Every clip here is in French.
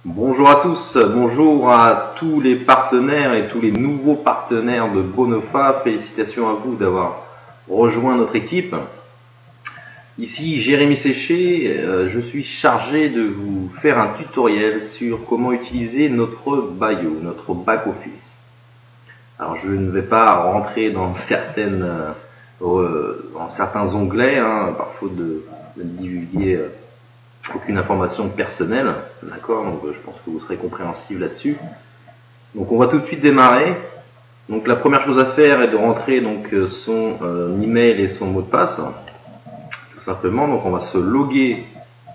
Bonjour à tous, bonjour à tous les partenaires et tous les nouveaux partenaires de Bonofa. Félicitations à vous d'avoir rejoint notre équipe. Ici Jérémy Séché, je suis chargé de vous faire un tutoriel sur comment utiliser notre Bayo, notre back-office. Alors je ne vais pas rentrer dans certains onglets, par faute de divulguer aucune information personnelle, d'accord, donc je pense que vous serez compréhensible là-dessus. Donc on va tout de suite démarrer. Donc la première chose à faire est de rentrer donc son email et son mot de passe, tout simplement. Donc on va se loguer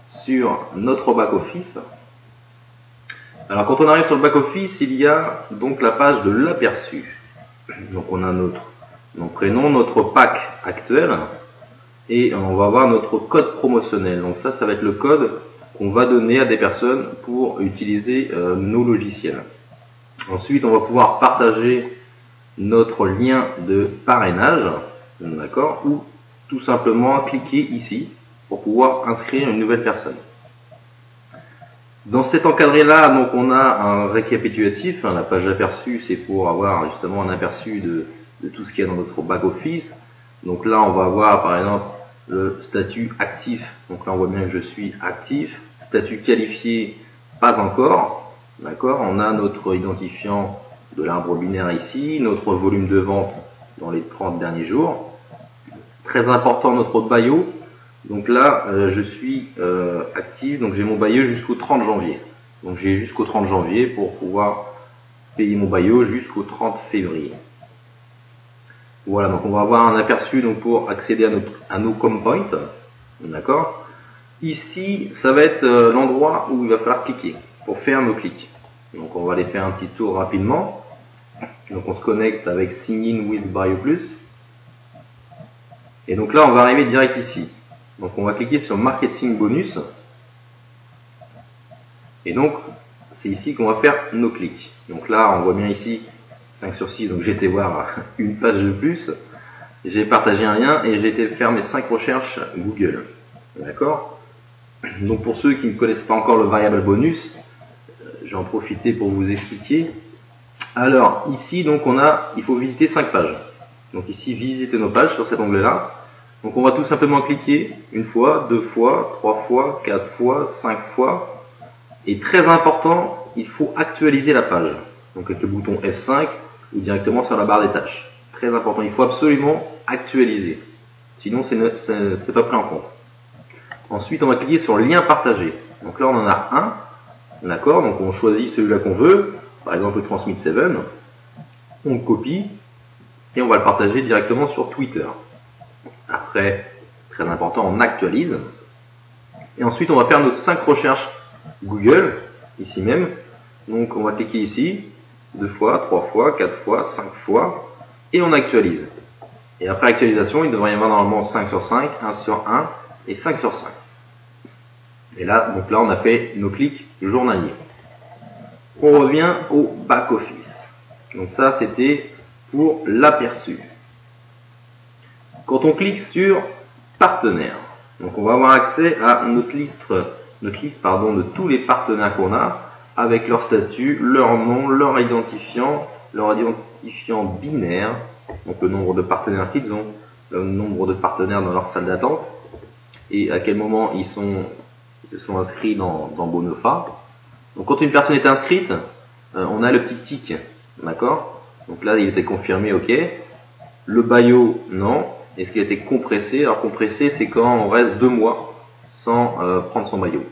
sur notre back office. Alors quand on arrive sur le back office, il y a donc la page de l'aperçu. Donc on a notre prénom, notre pack actuel. Et on va avoir notre code promotionnel. Donc ça va être le code qu'on va donner à des personnes pour utiliser nos logiciels. Ensuite, on va pouvoir partager notre lien de parrainage, d'accord, ou tout simplement cliquer ici pour pouvoir inscrire une nouvelle personne. Dans cet encadré-là, donc on a un récapitulatif. La page d'aperçu, c'est pour avoir justement un aperçu de tout ce qu'il y a dans notre back-office. Donc là, on va avoir par exemple le statut actif, donc là on voit bien que je suis actif. Statut qualifié, pas encore, d'accord. On a notre identifiant de l'arbre binaire ici, notre volume de vente dans les 30 derniers jours. Très important, notre Bayo. Donc là je suis actif, donc j'ai mon Bayo jusqu'au 30 janvier. Donc j'ai jusqu'au 30 janvier pour pouvoir payer mon Bayo jusqu'au 30 février. Voilà, donc on va avoir un aperçu donc pour accéder à nos compoints, d'accord. Ici, ça va être l'endroit où il va falloir cliquer pour faire nos clics. Donc on va aller faire un petit tour rapidement. Donc on se connecte avec Sign in with Bayo Plus. Et donc là, on va arriver direct ici. Donc on va cliquer sur Marketing Bonus. Et donc, c'est ici qu'on va faire nos clics. Donc là, on voit bien ici 5 sur 6, donc j'ai été voir une page de plus, j'ai partagé un lien et j'ai été faire mes 5 recherches Google. D'accord. Donc pour ceux qui ne connaissent pas encore le variable bonus, je vais en profiter pour vous expliquer. Alors ici, donc il faut visiter 5 pages. Donc ici, visiter nos pages sur cet onglet-là. Donc on va tout simplement cliquer une fois, 2 fois, 3 fois, 4 fois, 5 fois. Et très important, il faut actualiser la page. Donc avec le bouton F5 ou directement sur la barre des tâches. Très important, il faut absolument actualiser. Sinon, c'est pas pris en compte. Ensuite, on va cliquer sur lien partagé. Donc là, on en a un. D'accord, donc on choisit celui-là qu'on veut. Par exemple, le Transmit 7. On le copie et on va le partager directement sur Twitter. Après, très important, on actualise. Et ensuite, on va faire nos 5 recherches Google, ici même. Donc, on va cliquer ici. 2 fois, 3 fois, 4 fois, 5 fois, et on actualise. Et après actualisation, il devrait y avoir normalement 5 sur 5, 1 sur 1 et 5 sur 5. Et là, donc là, on a fait nos clics journaliers. On revient au back-office. Donc ça, c'était pour l'aperçu. Quand on clique sur partenaires, donc on va avoir accès à notre liste de tous les partenaires qu'on a, avec leur statut, leur nom, leur identifiant binaire, donc le nombre de partenaires qu'ils ont, le nombre de partenaires dans leur salle d'attente, et à quel moment ils se sont inscrits dans Bonofa. Donc quand une personne est inscrite, on a le petit tic, d'accord. Donc là, il était confirmé, ok. Le Bayo, non. Est-ce qu'il a été compressé? Alors compressé, c'est quand on reste 2 mois sans prendre son Bayo.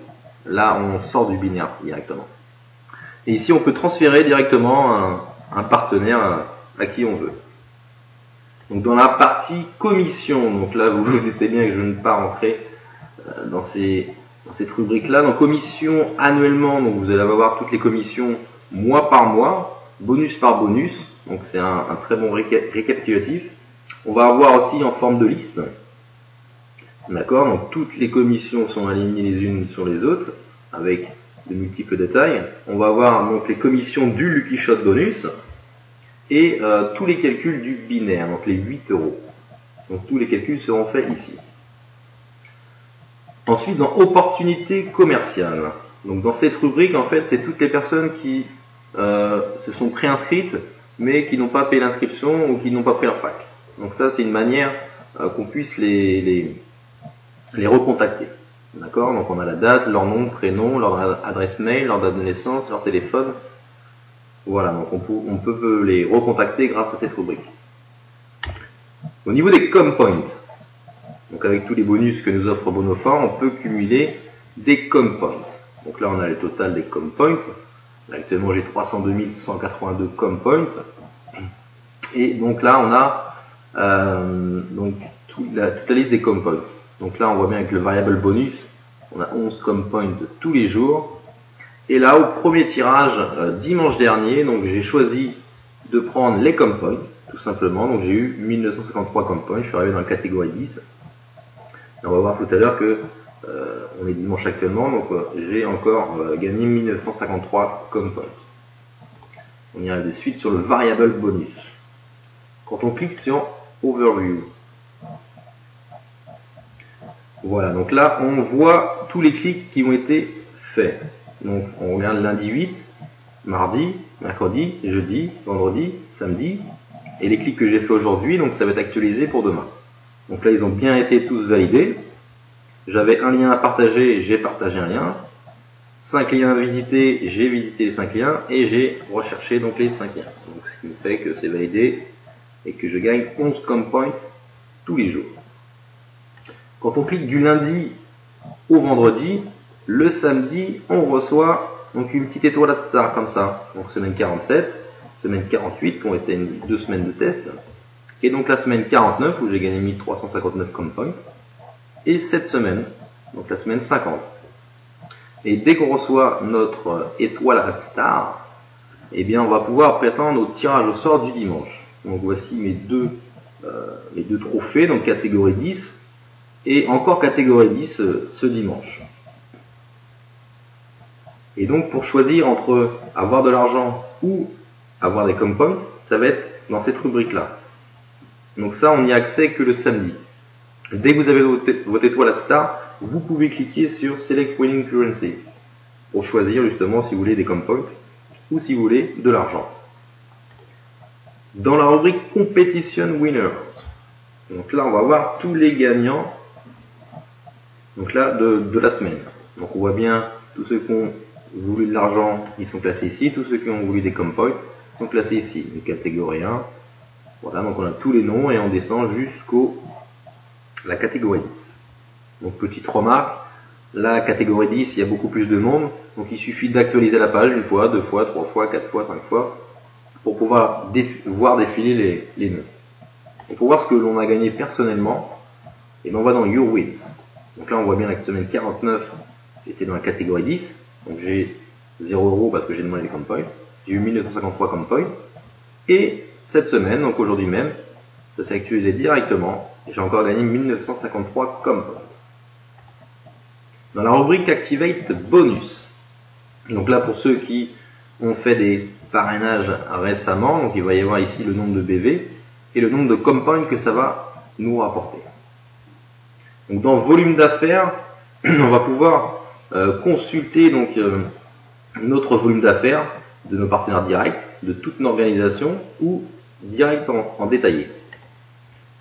Là, on sort du binaire directement. Et ici, on peut transférer directement un partenaire à qui on veut. Donc dans la partie commission, donc là vous vous doutez bien que je ne vais pas rentrer dans cette rubrique-là. Donc commission annuellement, donc vous allez avoir toutes les commissions mois par mois, bonus par bonus. Donc c'est un très bon récapitulatif. On va avoir aussi en forme de liste. D'accord, donc toutes les commissions sont alignées les unes sur les autres avec de multiples détails. On va avoir donc les commissions du Lucky Shot bonus et tous les calculs du binaire, donc les 8 €. Donc tous les calculs seront faits ici. Ensuite, dans opportunité commerciale, Donc dans cette rubrique, en fait, c'est toutes les personnes qui se sont préinscrites, mais qui n'ont pas payé l'inscription ou qui n'ont pas pris leur pack. Donc ça, c'est une manière qu'on puisse les recontacter. D'accord? Donc on a la date, leur nom, prénom, leur adresse mail, leur date de naissance, leur téléphone. Voilà, donc on peut les recontacter grâce à cette rubrique. Au niveau des com points, donc avec tous les bonus que nous offre Bonofort, on peut cumuler des com points. Donc là on a le total des com points. Là, actuellement j'ai 302 182 com points. Et donc là on a donc toute la liste des com points. Donc là on voit bien avec le variable bonus, on a 11 com points tous les jours. Et là au premier tirage dimanche dernier, donc j'ai choisi de prendre les com points, tout simplement. Donc j'ai eu 1953 com points, je suis arrivé dans la catégorie 10. Et on va voir tout à l'heure que on est dimanche actuellement, donc j'ai encore gagné 1953 com points. On ira de suite sur le variable bonus. Quand on clique sur Overview, voilà, donc là on voit tous les clics qui ont été faits. Donc on regarde lundi 8, mardi, mercredi, jeudi, vendredi, samedi, et les clics que j'ai fait aujourd'hui, donc ça va être actualisé pour demain. Donc là ils ont bien été tous validés. J'avais un lien à partager, j'ai partagé un lien. 5 liens à visiter, j'ai visité les 5 liens et j'ai recherché donc les 5 liens. Donc ce qui me fait que c'est validé et que je gagne 11 com points tous les jours. Quand on clique du lundi au vendredi, le samedi, on reçoit donc une petite étoile à star comme ça. Donc semaine 47, semaine 48 qui ont été 2 semaines de test. Et donc la semaine 49 où j'ai gagné 1359 com points. Et cette semaine, donc la semaine 50. Et dès qu'on reçoit notre étoile à star, eh bien on va pouvoir prétendre au tirage au sort du dimanche. Donc voici mes deux trophées, donc catégorie 10 et encore catégorie 10 ce dimanche. Et donc pour choisir entre avoir de l'argent ou avoir des com points, ça va être dans cette rubrique là. Donc ça on n'y a accès que le samedi. Dès que vous avez votre étoile à star, vous pouvez cliquer sur Select Winning Currency pour choisir justement si vous voulez des com points ou si vous voulez de l'argent. Dans la rubrique Competition Winners, donc là on va voir tous les gagnants donc là de la semaine. Donc on voit bien tous ceux qui ont voulu de l'argent, ils sont classés ici, tous ceux qui ont voulu des com points sont classés ici, les catégories 1. Voilà, donc on a tous les noms et on descend jusqu'au la catégorie 10. Donc petite remarque, la catégorie 10, il y a beaucoup plus de monde, donc il suffit d'actualiser la page une fois, 2 fois, 3 fois, 4 fois, 5 fois, pour pouvoir voir défiler les noms. Et pour voir ce que l'on a gagné personnellement, et on va dans Your Wins. Donc là on voit bien la semaine 49, j'étais dans la catégorie 10, donc j'ai 0 € parce que j'ai demandé les com points, j'ai eu 1953 com points, et cette semaine, donc aujourd'hui même, ça s'est actualisé directement, et j'ai encore gagné 1953 com points. Dans la rubrique Activate Bonus, donc là pour ceux qui ont fait des parrainages récemment, donc il va y avoir ici le nombre de BV et le nombre de com points que ça va nous rapporter. Donc dans volume d'affaires, on va pouvoir consulter donc notre volume d'affaires de nos partenaires directs, de toute une organisation ou direct en détaillé.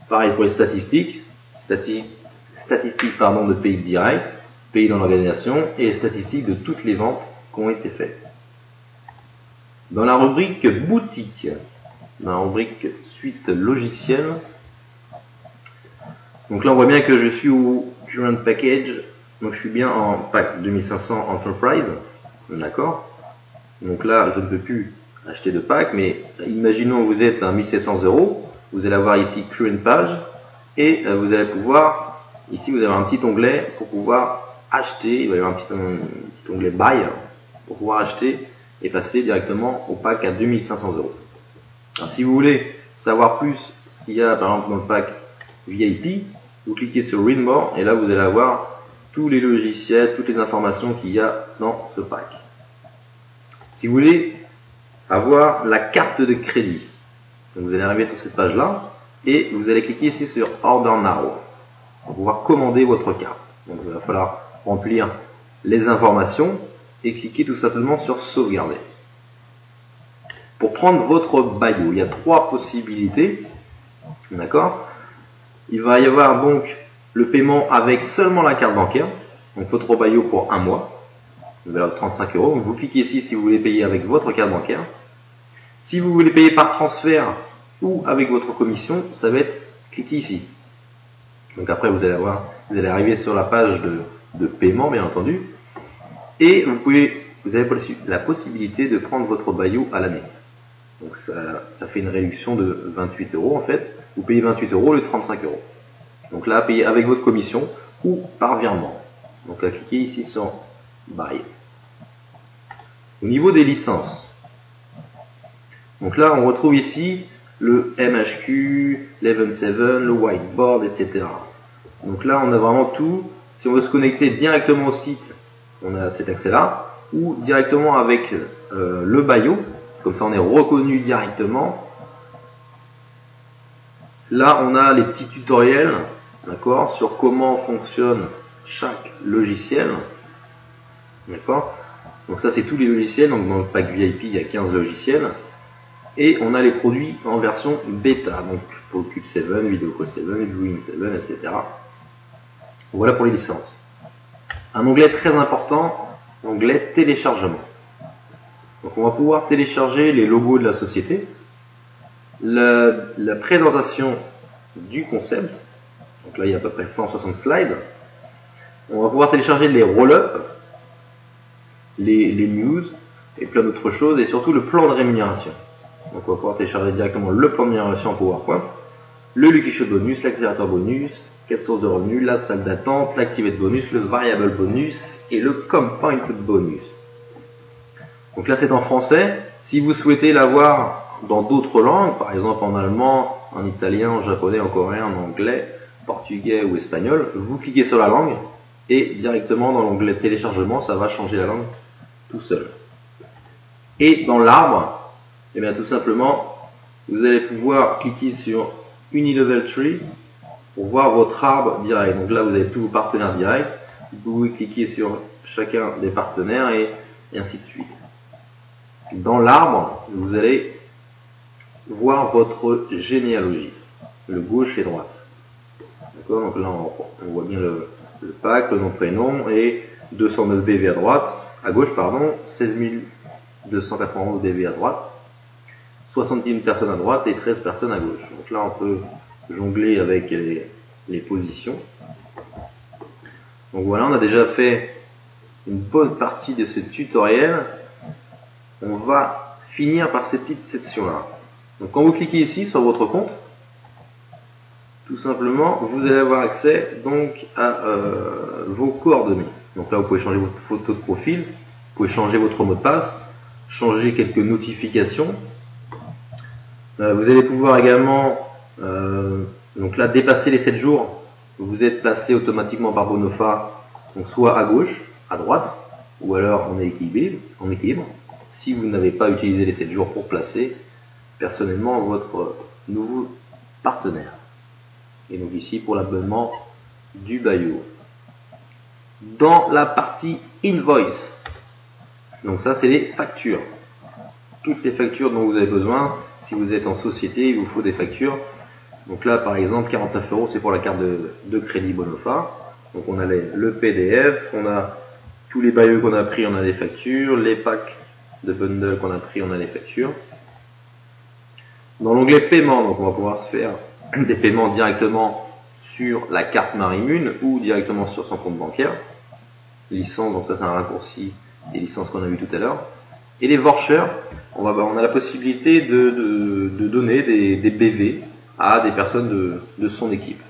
Pareil pour les statistiques de pays directs, pays dans l'organisation et les statistiques de toutes les ventes qui ont été faites. Dans la rubrique boutique, dans la rubrique suite logicielle, donc là on voit bien que je suis au current package, donc je suis bien en pack 2500 Enterprise, d'accord. Donc là je ne peux plus acheter de pack, mais imaginons que vous êtes à 1700 €, vous allez avoir ici current page et vous allez pouvoir, ici vous avez un petit onglet pour pouvoir acheter, il va y avoir un petit onglet buy pour pouvoir acheter et passer directement au pack à 2500 €. Alors si vous voulez savoir plus ce qu'il y a par exemple dans le pack VIP, vous cliquez sur Read More et là vous allez avoir tous les logiciels, toutes les informations qu'il y a dans ce pack. Si vous voulez avoir la carte de crédit, donc vous allez arriver sur cette page là et vous allez cliquer ici sur Order Now pour pouvoir commander votre carte. Donc il va falloir remplir les informations et cliquez tout simplement sur sauvegarder. Pour prendre votre Bayo, il y a 3 possibilités. D'accord? Il va y avoir donc le paiement avec seulement la carte bancaire. Donc votre Bayo pour 1 mois. Valeur de 35 €. Donc vous cliquez ici si vous voulez payer avec votre carte bancaire. Si vous voulez payer par transfert ou avec votre commission, ça va être cliquez ici. Donc après vous allez arriver sur la page de paiement bien entendu. Et vous avez la possibilité de prendre votre Bayo à l'année. Donc ça fait une réduction de 28 € en fait. Vous payez 28 € au lieu de 35 €. Donc là, payez avec votre commission ou par virement. Donc là, cliquez ici sur Buy. Au niveau des licences, donc là, on retrouve ici le MHQ, l'Event7, le Whiteboard, etc. Donc là, on a vraiment tout. Si on veut se connecter directement au site, on a cet accès-là, ou directement avec le Bayo. Comme ça, on est reconnu directement. Là, on a les petits tutoriels, d'accord, sur comment fonctionne chaque logiciel. D'accord. Donc ça, c'est tous les logiciels. Donc dans le pack VIP, il y a 15 logiciels. Et on a les produits en version bêta. Donc pour Cube 7, VideoCall 7, Viewing 7, etc. Voilà pour les licences. Un onglet très important, onglet téléchargement. Donc on va pouvoir télécharger les logos de la société, la présentation du concept, donc là il y a à peu près 160 slides. On va pouvoir télécharger les roll-up, les news et plein d'autres choses, et surtout le plan de rémunération. Donc on va pouvoir télécharger directement le plan de rémunération en PowerPoint, le Lucky Shot bonus, l'accélérateur bonus, 4 sources de revenus, la salle d'attente, l'activate bonus, le variable bonus et le compound bonus. Donc là c'est en français. Si vous souhaitez l'avoir dans d'autres langues, par exemple en allemand, en italien, en japonais, en coréen, en anglais, portugais ou espagnol, vous cliquez sur la langue et directement dans l'onglet téléchargement, ça va changer la langue tout seul. Et dans l'arbre, et bien tout simplement, vous allez pouvoir cliquer sur Unilevel Tree pour voir votre arbre direct. Donc là vous avez tous vos partenaires directs. Vous pouvez cliquer sur chacun des partenaires et ainsi de suite. Dans l'arbre, vous allez voir votre généalogie, le gauche et droite. D'accord. Donc là, on voit bien le pack, le nom, prénom et 209 BV à gauche, pardon, 16 291 BV à droite, 70 personnes à droite et 13 personnes à gauche. Donc là, on peut jongler avec les positions. Donc voilà, on a déjà fait une bonne partie de ce tutoriel. On va finir par ces petites sections-là. Donc quand vous cliquez ici sur votre compte, tout simplement, vous allez avoir accès donc à vos coordonnées. Donc là, vous pouvez changer votre photo de profil, vous pouvez changer votre mot de passe, changer quelques notifications. Vous allez pouvoir également, donc là, dépasser les 7 jours, vous êtes placé automatiquement par Bonofa, donc soit à gauche, à droite, ou alors en équilibre. Si vous n'avez pas utilisé les 7 jours pour placer personnellement votre nouveau partenaire. Et donc ici pour l'abonnement du Bayo. Dans la partie Invoice, donc ça c'est les factures. Toutes les factures dont vous avez besoin. Si vous êtes en société, il vous faut des factures. Donc là par exemple 49 € c'est pour la carte de crédit Bonofa. Donc on a le PDF, on a tous les Bayo qu'on a pris, on a les factures, les packs de bundle qu'on a pris, on a les factures. Dans l'onglet paiement, donc on va pouvoir se faire des paiements directement sur la carte Marimune ou directement sur son compte bancaire. Licence, donc ça c'est un raccourci des licences qu'on a vu tout à l'heure. Et les vouchers, on a la possibilité de donner des BV à des personnes de son équipe.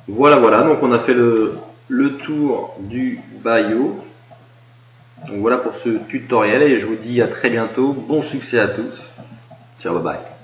Voilà, donc on a fait le tour du Bayo. Donc voilà pour ce tutoriel et je vous dis à très bientôt. Bon succès à tous. Ciao, bye bye.